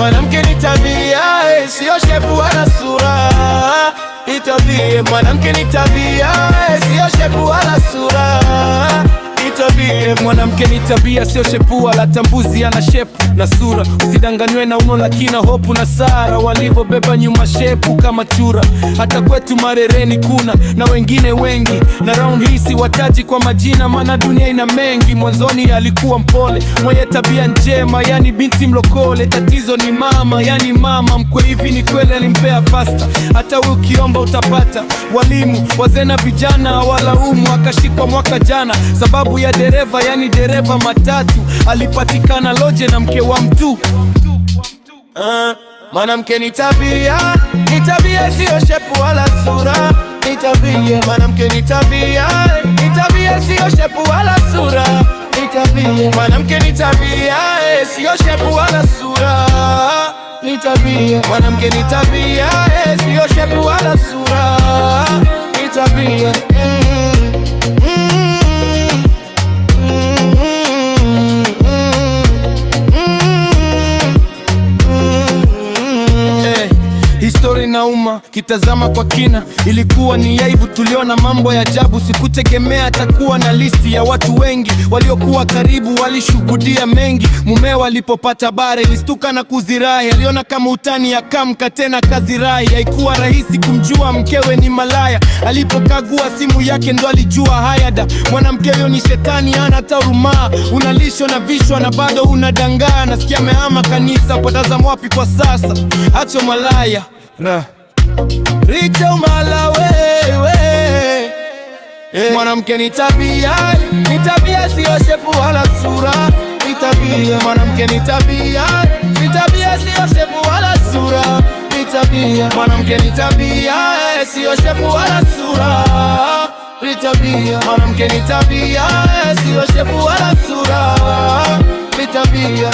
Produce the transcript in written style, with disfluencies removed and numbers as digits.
mwanamke ni tabia, sio shepu wala sura. Ni tabia, mwanamke ni tabia, sio shepu wala sura. Mwanamke ni tabia, sio shepu wala tambuzi, ana shepu na sura. Usidanganywe na uno lakina Hopu na Sara walivyobeba nyuma shepu kama chura. Hata kwetu Marereni kuna na wengine wengi, na round hii si wataji kwa majina, maana dunia ina mengi. Mwanzoni alikuwa mpole, mwenye tabia njema, yani binti mlokole. Tatizo ni mama, yani mama mkwe. Hivi ni kweli alimpea pasta, hata wewe ukiomba utapata. Walimu, wazee na vijana hawalaumu. Akashikwa mwaka jana sababu ya dereva, yani dereva matatu. Alipatikana loje na mke wa mtu. Mwanamke ni tabia, sio shepu wala sura. Ni tabia, mwanamke ni tabia, sio shepu wala sura. Ni tabia, mwanamke ni tabia, sio shepu wala sura. Ni tabia, mwanamke ni tabia, sio shepu wala sura. Ni tabia. Histori nauma, kitazama kwa kina, ilikuwa ni aibu. Tuliona mambo ya ajabu, sikutegemea atakuwa na listi ya watu wengi. Waliokuwa karibu walishuhudia mengi. Mumewa alipopata bare ilistuka na kuzirai. Aliona kama utani, akamka tena kazirai. Haikuwa rahisi kumjua mkewe ni malaya. Alipokagua simu yake ndo alijua hayada, mwanamke huyo ni shetani, hana huruma. Unalishwa na vishwa na bado unadangaa. Nasikia amehama kanisa, potazama wapi kwa sasa? Acho malaya Richa umala wewe. Mwanamke ni tabia, sio shepu wala sura. Ni tabia, mwanamke ni tabia, sio shepu wala sura. Ni tabia, mwanamke ni tabia, sio shepu wala sura. Ni tabia, mwanamke ni tabia, sio shepu wala sura. Ni tabia.